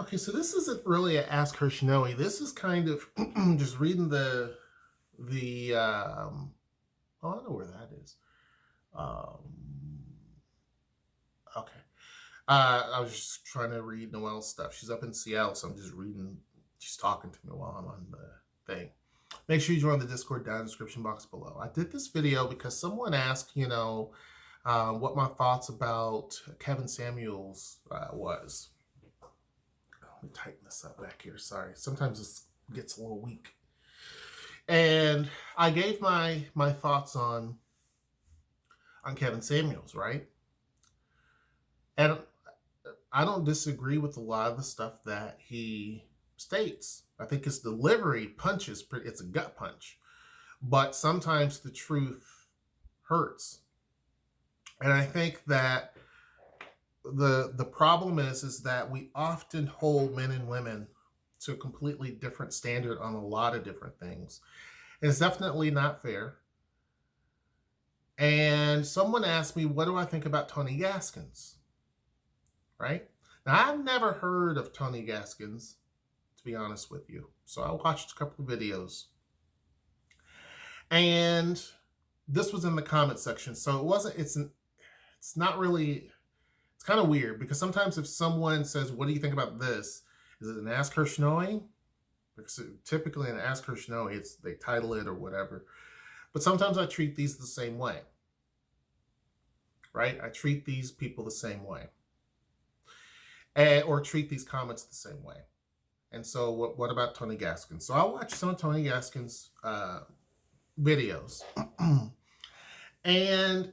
Okay, so this isn't really a Ask Her Shnoe. This is kind of just reading the oh, I know where that is. Um okay. I was just trying to read Noelle's stuff. She's up in Seattle, so I'm just reading. She's talking to me while I'm on the thing. Make sure you join the Discord down in the description box below. I did this video because someone asked, what my thoughts about Kevin Samuels was. Let me tighten this up back here. Sorry. Sometimes this gets a little weak. And I gave my thoughts on Kevin Samuels, right? And I don't disagree with a lot of the stuff that he states. I think his delivery punches, it's a gut punch. But sometimes the truth hurts. And I think that the problem is that we often hold men and women to a completely different standard on a lot of different things. And it's definitely not fair. And someone asked me, what do I think about Tony Gaskins? Right? Now, I've never heard of Tony Gaskins, to be honest with you. So I watched a couple of videos. And this was in the comment section. So it's not really, it's kind of weird because sometimes if someone says, what do you think about this? Is it an Ask Her Shnoe? Because typically in Ask Her Shnoe, they title it or whatever. But sometimes I treat these the same way. Right? I treat these people the same way. Or treat these comments the same way. And so what about Tony Gaskin? So I watched some of Tony Gaskin's videos. And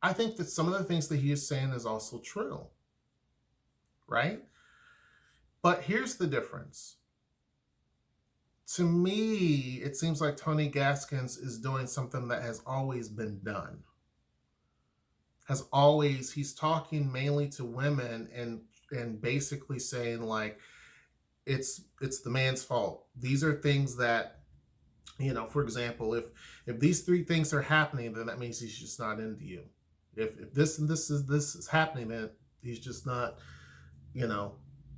I think that some of the things that he is saying is also true. Right? But here's the difference. To me, it seems like Tony Gaskins is doing something that has always been done. He's talking mainly to women and basically saying like it's the man's fault. These are things that, for example, if these three things are happening, then that means he's just not into you. If this and this is happening, then he's just not,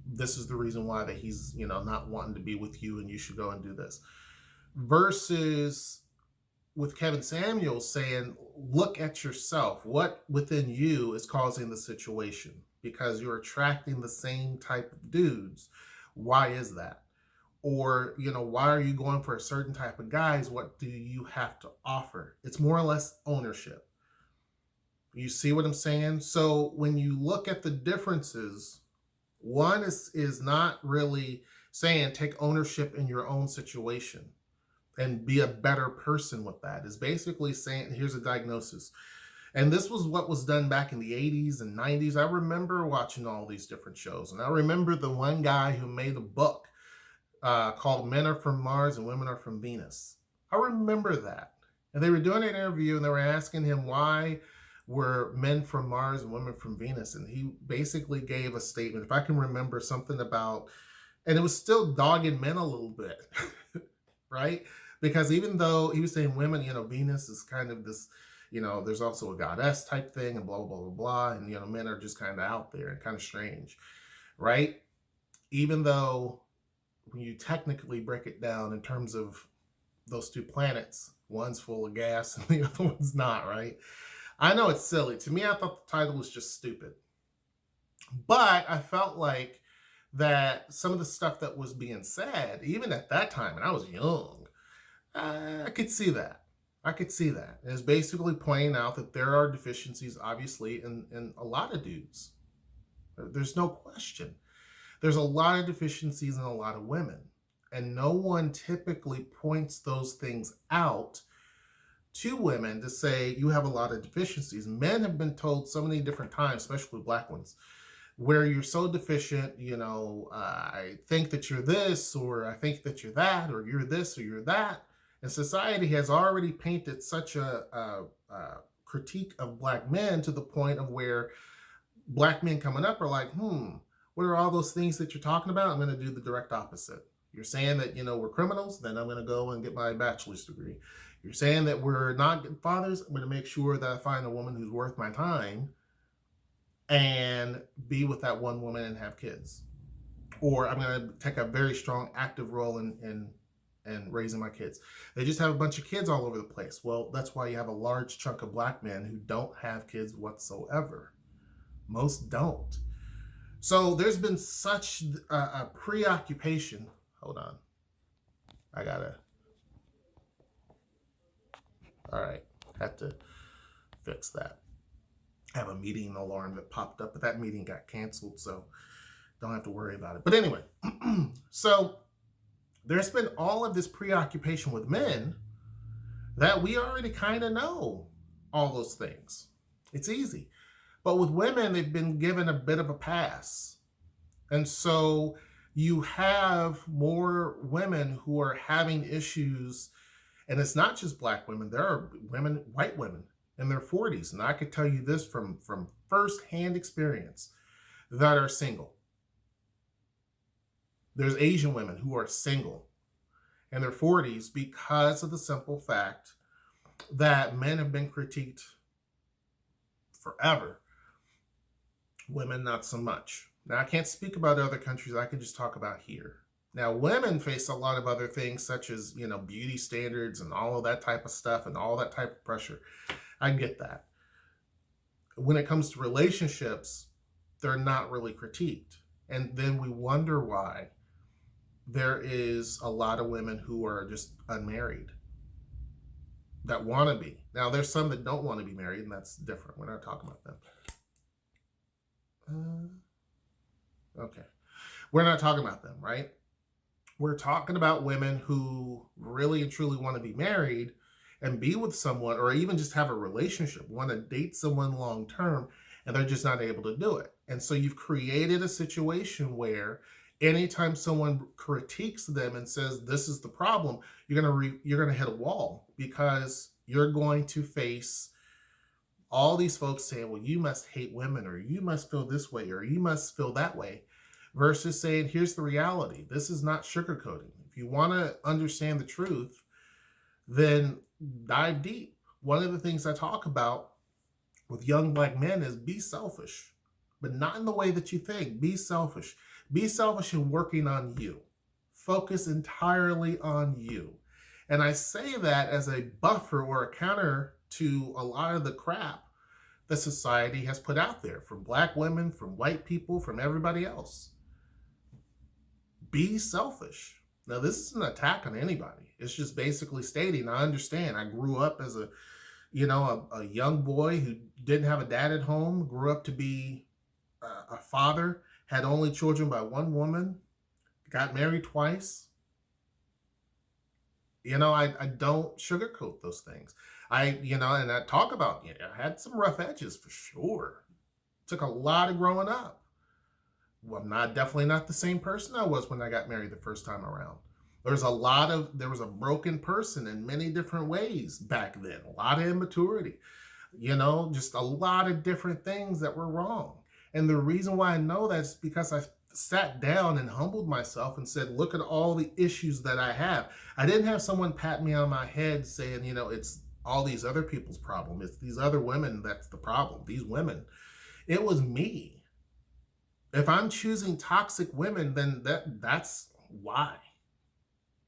this is the reason why that he's, not wanting to be with you and you should go and do this. Versus with Kevin Samuels saying, look at yourself. What within you is causing the situation? Because you're attracting the same type of dudes. Why is that? Or, why are you going for a certain type of guys? What do you have to offer? It's more or less ownership. You see what I'm saying? So when you look at the differences, one is not really saying take ownership in your own situation and be a better person with that. Is basically saying, here's a diagnosis. And this was what was done back in the 80s and 90s. I remember watching all these different shows. And I remember the one guy who made a book called Men Are From Mars and Women Are From Venus. I remember that. And they were doing an interview and they were asking him why were men from Mars and women from Venus. And he basically gave a statement, if I can remember, something about, and it was still dogging men a little bit, right? Because even though he was saying women, Venus is kind of this, there's also a goddess type thing and blah, blah, blah, blah. And, men are just kind of out there and kind of strange, right? Even though when you technically break it down in terms of those two planets, one's full of gas and the other one's not, right? I know it's silly. To me, I thought the title was just stupid. But I felt like that some of the stuff that was being said, even at that time, and I was young, I could see that. I could see that. It's basically pointing out that there are deficiencies, obviously, in a lot of dudes. There's no question. There's a lot of deficiencies in a lot of women. And no one typically points those things out to women to say, you have a lot of deficiencies. Men have been told so many different times, especially black ones, where you're so deficient, I think that you're this, or I think that you're that, or you're this, or you're that. And society has already painted such a critique of black men to the point of where black men coming up are like, what are all those things that you're talking about? I'm going to do the direct opposite. You're saying that, we're criminals, then I'm going to go and get my bachelor's degree. You're saying that we're not good fathers, I'm going to make sure that I find a woman who's worth my time and be with that one woman and have kids. or I'm going to take a very strong active role in raising my kids. They just have a bunch of kids all over the place. Well, that's why you have a large chunk of black men who don't have kids whatsoever. Most don't. So there's been such a preoccupation. Hold on. I gotta. All right. Had to fix that. I have a meeting alarm that popped up, but that meeting got canceled, so don't have to worry about it. But anyway, so there's been all of this preoccupation with men that we already kind of know all those things. It's easy. But with women, they've been given a bit of a pass. And so you have more women who are having issues, and it's not just black women. There are women, white women in their 40s, and I could tell you this from firsthand experience, that are single. There's Asian women who are single in their 40s because of the simple fact that men have been critiqued forever. Women, not so much. Now, I can't speak about other countries. I can just talk about here. Now, women face a lot of other things, such as, beauty standards and all of that type of stuff and all that type of pressure. I get that. When it comes to relationships, they're not really critiqued. And then we wonder why there is a lot of women who are just unmarried that want to be. Now, there's some that don't want to be married, and that's different. We're not talking about them. Okay. We're not talking about them, right? We're talking about women who really and truly want to be married and be with someone, or even just have a relationship, want to date someone long term, and they're just not able to do it. And so you've created a situation where anytime someone critiques them and says this is the problem, you're gonna hit a wall, because you're going to face all these folks saying, well, you must hate women, or you must feel this way, or you must feel that way, versus saying, here's the reality. This is not sugarcoating. If you want to understand the truth, then dive deep. One of the things I talk about with young black men is be selfish, but not in the way that you think. Be selfish. Be selfish in working on you. Focus entirely on you. And I say that as a buffer or a counter to a lot of the crap that society has put out there from black women, from white people, from everybody else. Be selfish. Now, this is an attack on anybody. It's just basically stating, I understand. I grew up as a young boy who didn't have a dad at home, grew up to be a father, had only children by one woman, got married twice. I don't sugarcoat those things. And I talk about, I had some rough edges for sure. Took a lot of growing up. Well, definitely not the same person I was when I got married the first time around. There was a broken person in many different ways back then. A lot of immaturity, just a lot of different things that were wrong. And the reason why I know that is because I sat down and humbled myself and said, look at all the issues that I have. I didn't have someone pat me on my head saying, it's all these other people's problem. It's these other women that's the problem. These women. It was me. If I'm choosing toxic women, then that's why.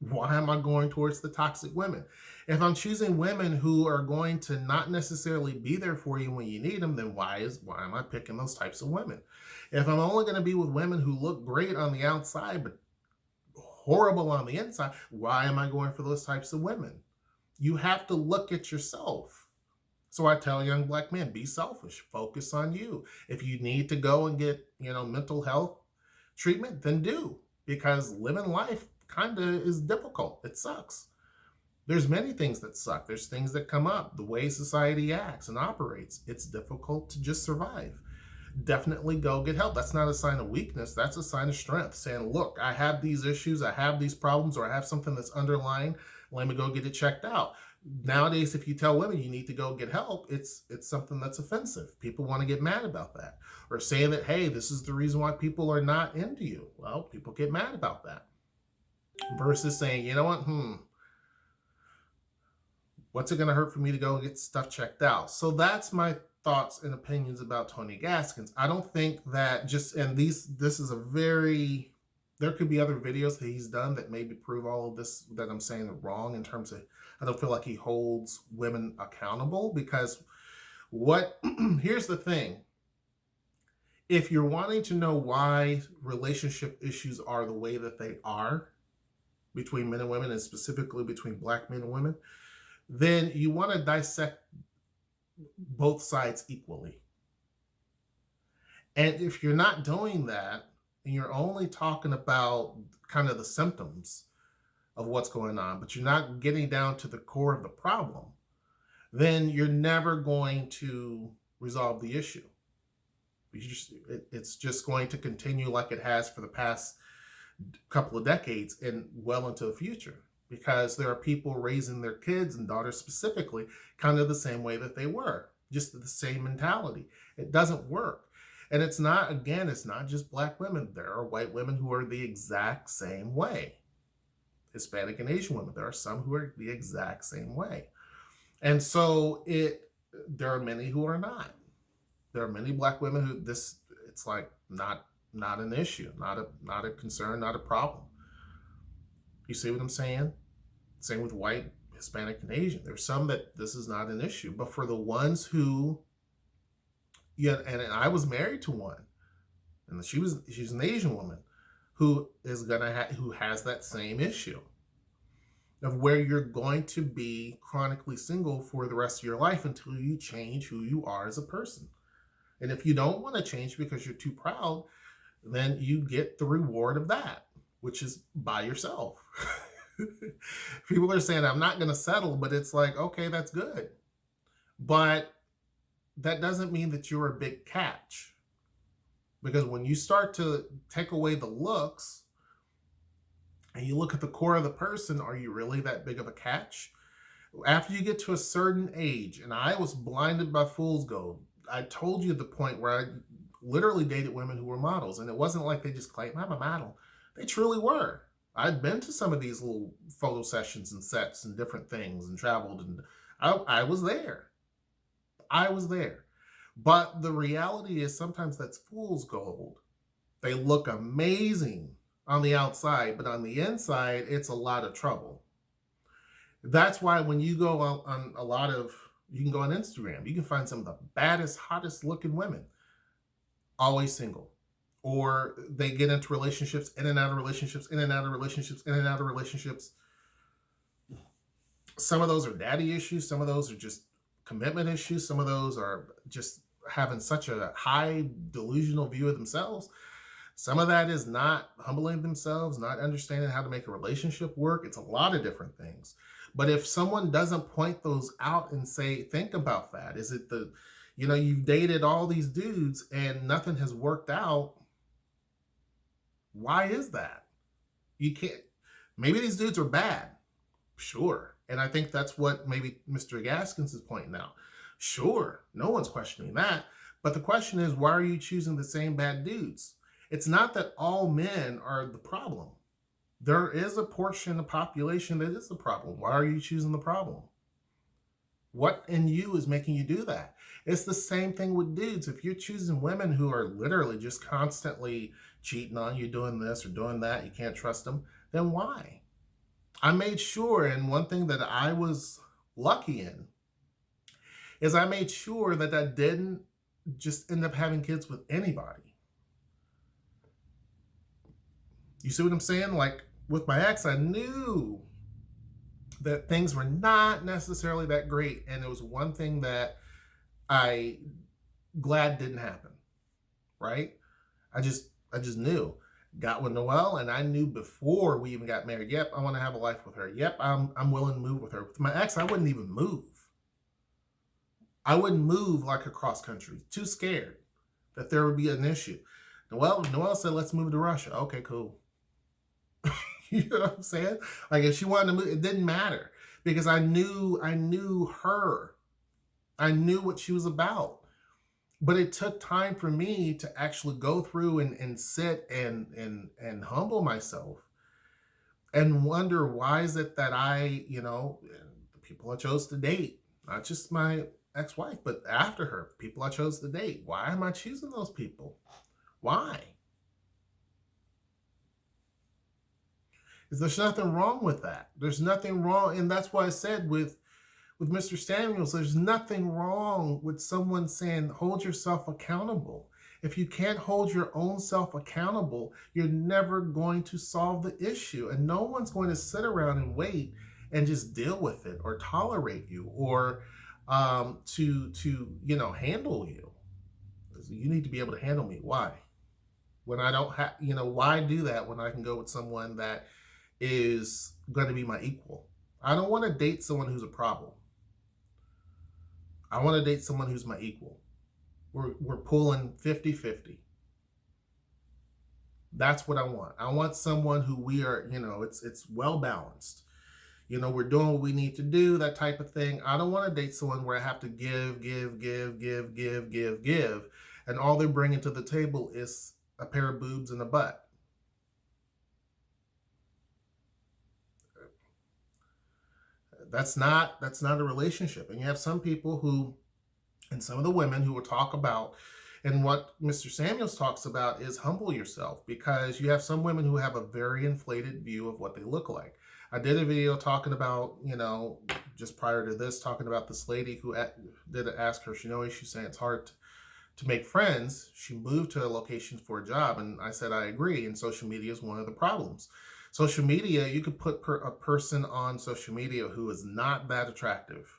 Why am I going towards the toxic women? If I'm choosing women who are going to not necessarily be there for you when you need them, then why am I picking those types of women? If I'm only going to be with women who look great on the outside but horrible on the inside, why am I going for those types of women? You have to look at yourself. So I tell young black men, be selfish. Focus on you. If you need to go and get, mental health treatment, then do. Because living life kind of is difficult. It sucks. There's many things that suck. There's things that come up. The way society acts and operates, it's difficult to just survive. Definitely go get help. That's not a sign of weakness. That's a sign of strength. Saying, look, I have these issues, I have these problems, or I have something that's underlying. Let me go get it checked out. Nowadays, if you tell women you need to go get help, it's something that's offensive. People want to get mad about that. Or saying that, hey, this is the reason why people are not into you. Well, people get mad about that. Versus saying, you know what, what's it going to hurt for me to go get stuff checked out? So that's my thoughts and opinions about Tony Gaskins. I don't think that this is a very There could be other videos that he's done that maybe prove all of this that I'm saying are wrong in terms of, I don't feel like he holds women accountable because what, here's the thing. If you're wanting to know why relationship issues are the way that they are between men and women, and specifically between black men and women, then you want to dissect both sides equally. And if you're not doing that, and you're only talking about kind of the symptoms of what's going on, but you're not getting down to the core of the problem, then you're never going to resolve the issue. It's just going to continue like it has for the past couple of decades and well into the future, because there are people raising their kids and daughters specifically kind of the same way that they were, just the same mentality. It doesn't work. And it's not, again, it's not just black women. There are white women who are the exact same way. Hispanic and Asian women, there are some who are the exact same way. And so there are many who are not. There are many black women who it's like not an issue, not a concern, not a problem. You see what I'm saying? Same with white, Hispanic, and Asian. There's some that this is not an issue, but for the ones who, yeah, and I was married to one, and she's an Asian woman who has that same issue of where you're going to be chronically single for the rest of your life until you change who you are as a person. And if you don't want to change because you're too proud, then you get the reward of that, which is by yourself. People are saying, I'm not going to settle, but it's like, okay, that's good. But that doesn't mean that you're a big catch. Because when you start to take away the looks and you look at the core of the person, are you really that big of a catch? After you get to a certain age, and I was blinded by fool's gold. I told you the point where I literally dated women who were models, and it wasn't like they just claimed I'm a model. They truly were. I'd been to some of these little photo sessions and sets and different things and traveled, and I was there. I was there. But the reality is sometimes that's fool's gold. They look amazing on the outside, but on the inside, it's a lot of trouble. That's why when you go on you can go on Instagram, you can find some of the baddest, hottest looking women, always single. Or they get into relationships, in and out of relationships, in and out of relationships, in and out of relationships. Some of those are daddy issues. Some of those are just commitment issues. Some of those are just having such a high delusional view of themselves. Some of that is not humbling themselves, not understanding how to make a relationship work. It's a lot of different things. But if someone doesn't point those out and say, think about that. Is it you've dated all these dudes and nothing has worked out. Why is that? You can't, maybe these dudes are bad. Sure. And I think that's what maybe Mr. Gaskins is pointing out. Sure. No one's questioning that. But the question is, why are you choosing the same bad dudes? It's not that all men are the problem. There is a portion of the population that is the problem. Why are you choosing the problem? What in you is making you do that? It's the same thing with dudes. If you're choosing women who are literally just constantly cheating on you, doing this or doing that, you can't trust them, then why? I made sure, and one thing that I was lucky in is I made sure that I didn't just end up having kids with anybody. You see what I'm saying? Like with my ex, I knew that things were not necessarily that great. And it was one thing that I glad didn't happen, right? I just knew. Got with Noelle, and I knew before we even got married, yep, I want to have a life with her. Yep, I'm willing to move with her. With my ex, I wouldn't even move. I wouldn't move like across country. Too scared that there would be an issue. Noelle said, let's move to Russia. Okay, cool. You know what I'm saying? Like if she wanted to move, it didn't matter because I knew her. I knew what she was about. But it took time for me to actually go through and sit and humble myself and wonder, why is it that the people I chose to date, not just my ex-wife, but after her, people I chose to date, why am I choosing those people? Why? There's nothing wrong with that. There's nothing wrong. And that's why I said with Mr. Samuels, there's nothing wrong with someone saying, hold yourself accountable. If you can't hold your own self accountable, you're never going to solve the issue. And no one's going to sit around and wait and just deal with it or tolerate you or handle you. You need to be able to handle me. Why? When I don't have, why do that when I can go with someone that is going to be my equal? I don't want to date someone who's a problem. I want to date someone who's my equal. We're pulling 50-50. That's what I want. I want someone who we are, it's well balanced. We're doing what we need to do, that type of thing. I don't want to date someone where I have to give, and all they're bringing to the table is a pair of boobs and a butt. That's not a relationship. And you have some people who, and some of the women who will talk about, and what Mr. Samuels talks about is humble yourself, because you have some women who have a very inflated view of what they look like. I did a video talking about, just prior to this, talking about this lady who did ask her, she's saying it's hard to make friends. She moved to a location for a job, and I said I agree, and social media is one of the problems. Social media, you could put a person on social media who is not that attractive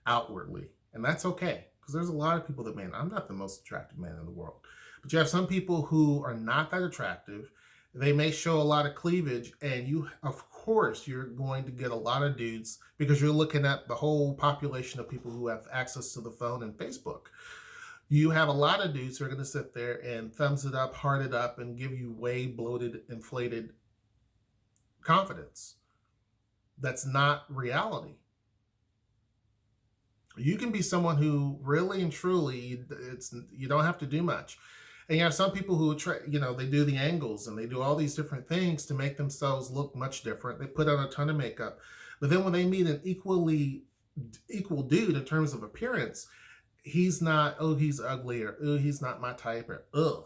outwardly, and that's okay, because there's a lot of people that, man, I'm not the most attractive man in the world. But you have some people who are not that attractive. They may show a lot of cleavage, and of course, you're going to get a lot of dudes, because you're looking at the whole population of people who have access to the phone and Facebook. You have a lot of dudes who are going to sit there and thumbs it up, heart it up, and give you way bloated, inflated confidence. That's not reality. You can be someone who really and truly, you don't have to do much. And you have some people who, they do the angles and they do all these different things to make themselves look much different. They put on a ton of makeup. But then when they meet an equal dude in terms of appearance, he's not, oh, he's ugly, or oh, he's not my type, or ugh.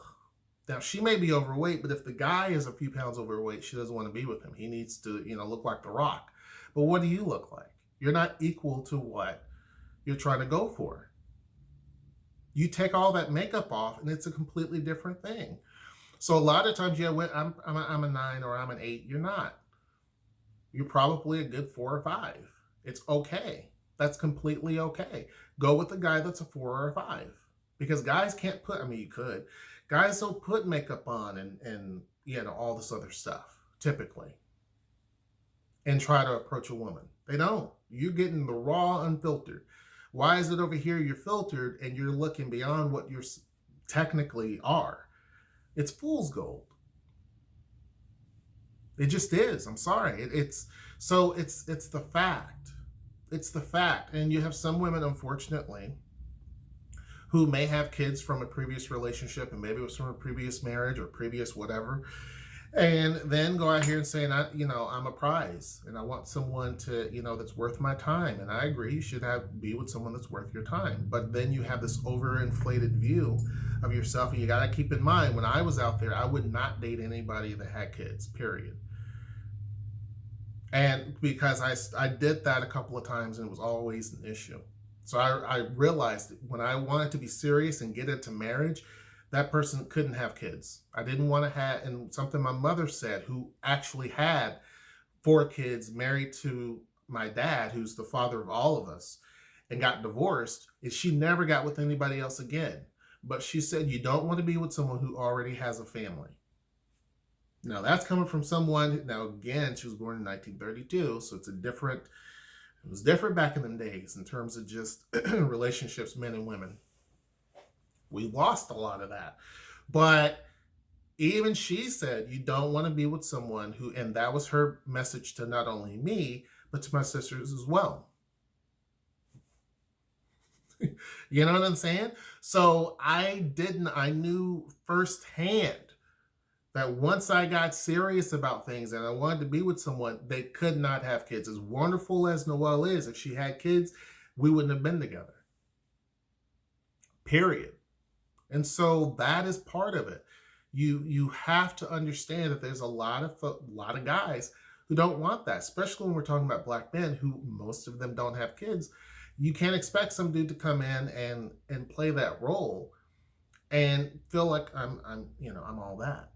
Now, she may be overweight, but if the guy is a few pounds overweight, she doesn't want to be with him. He needs to, look like The Rock. But what do you look like? You're not equal to what you're trying to go for. You take all that makeup off, and it's a completely different thing. So a lot of times, I'm a 9 or I'm an 8. You're not. You're probably a good 4 or 5. It's okay. That's completely okay. Go with the guy that's a 4 or a 5. Because guys can't put, you could. Guys don't put makeup on and all this other stuff, typically, and try to approach a woman. They don't. You're getting the raw, unfiltered. Why is it over here you're filtered and you're looking beyond what you technically are? It's fool's gold. It just is. I'm sorry. It's the fact. It's the fact. And you have some women, unfortunately, who may have kids from a previous relationship, and maybe it was from a previous marriage or previous whatever, and then go out here and say, I'm a prize, and I want someone to, that's worth my time. And I agree, you should be with someone that's worth your time. But then you have this overinflated view of yourself, and you got to keep in mind, when I was out there, I would not date anybody that had kids, period. And because I did that a couple of times, and it was always an issue. So I realized that when I wanted to be serious and get into marriage, that person couldn't have kids. I didn't want to have, and something my mother said, who actually had 4 kids, married to my dad, who's the father of all of us, and got divorced, is she never got with anybody else again. But she said, you don't want to be with someone who already has a family. Now, that's coming from someone, now again, she was born in 1932, so it was different back in the days in terms of just relationships, men and women. We lost a lot of that. But even she said, you don't want to be with someone who, and that was her message to not only me, but to my sisters as well. You know what I'm saying? So I knew firsthand that once I got serious about things and I wanted to be with someone, they could not have kids. As wonderful as Noelle is, if she had kids, we wouldn't have been together. Period. And so that is part of it. You have to understand that there's a lot of guys who don't want that, especially when we're talking about black men who most of them don't have kids. You can't expect some dude to come in and play that role and feel like I'm all that.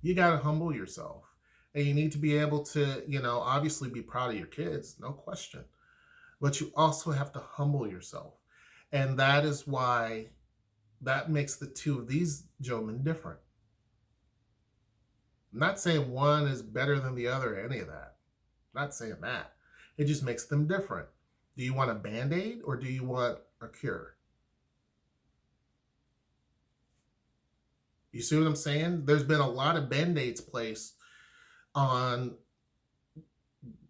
You got to humble yourself. And you need to be able to, obviously be proud of your kids, no question. But you also have to humble yourself. And that is why that makes the two of these gentlemen different. I'm not saying one is better than the other, or any of that. I'm not saying that. It just makes them different. Do you want a Band-Aid or do you want a cure? You see what I'm saying? There's been a lot of Band-Aids placed on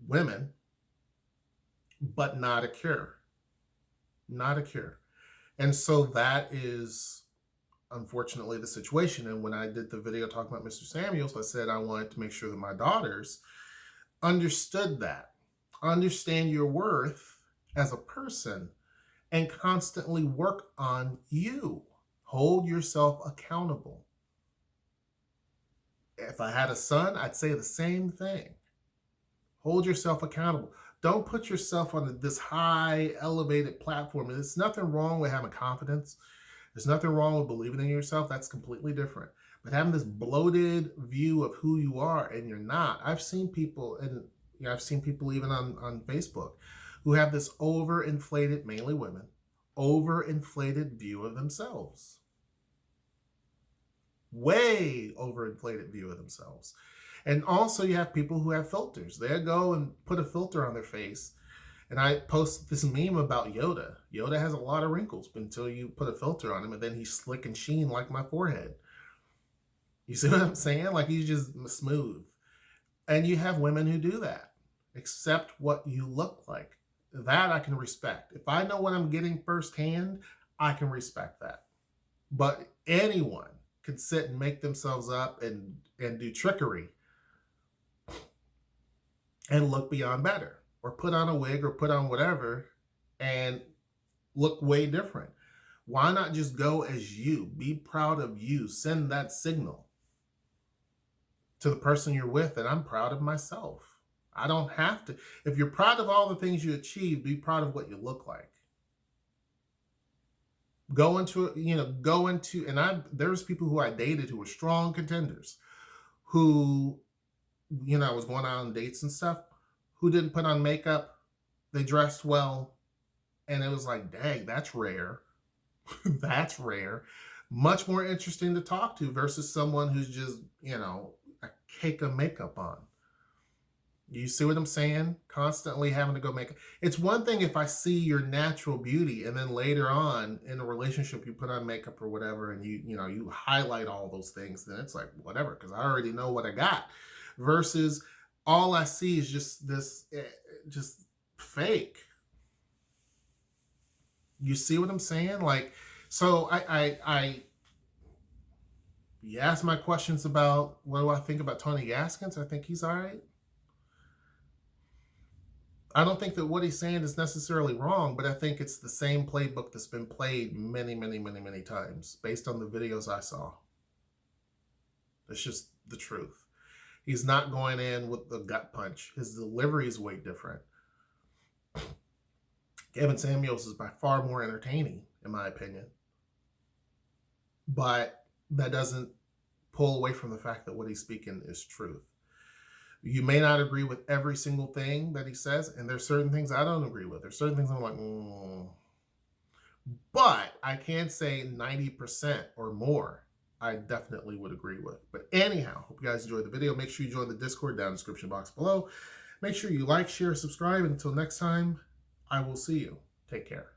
women, but not a cure. Not a cure. And so that is unfortunately the situation. And when I did the video talking about Mr. Samuels, I said I wanted to make sure that my daughters understood that. Understand your worth as a person and constantly work on you. Hold yourself accountable. If I had a son, I'd say the same thing. Hold yourself accountable. Don't put yourself on this high, elevated platform. There's nothing wrong with having confidence. There's nothing wrong with believing in yourself. That's completely different. But having this bloated view of who you are and you're not. I've seen people, and I've seen people even on Facebook, who have this overinflated, mainly women, overinflated view of themselves. Way overinflated view of themselves. And also you have people who have filters. They'll go and put a filter on their face. And I posted this meme about Yoda. Yoda has a lot of wrinkles until you put a filter on him, and then he's slick and sheen like my forehead. You see what I'm saying? Like he's just smooth. And you have women who do that. Accept what you look like. That I can respect. If I know what I'm getting firsthand, I can respect that. But anyone can sit and make themselves up and do trickery and look beyond better, or put on a wig or put on whatever and look way different. Why not just go as you? Be proud of you. Send that signal to the person you're with, and I'm proud of myself. I don't have to. If you're proud of all the things you achieve, be proud of what you look like. There's people who I dated who were strong contenders, who, I was going out on dates and stuff, who didn't put on makeup, they dressed well, and it was like, dang, that's rare. That's rare. Much more interesting to talk to versus someone who's just, a cake of makeup on. You see what I'm saying? Constantly having to go make it. It's one thing if I see your natural beauty and then later on in a relationship you put on makeup or whatever and you highlight all those things, then it's like whatever, because I already know what I got. Versus all I see is just this, just fake. You see what I'm saying? Like, so you ask my questions about what do I think about Tony Gaskins. I think he's all right. I don't think that what he's saying is necessarily wrong, but I think it's the same playbook that's been played many, many, many, many times based on the videos I saw. It's just the truth. He's not going in with the gut punch. His delivery is way different. Kevin Samuels is by far more entertaining, in my opinion. But that doesn't pull away from the fact that what he's speaking is truth. You may not agree with every single thing that he says, and there's certain things I don't agree with. There's certain things I'm like, But I can say 90% or more I definitely would agree with. But anyhow, hope you guys enjoyed the video. Make sure you join the Discord down in the description box below. Make sure you like, share, subscribe. Until next time, I will see you. Take care.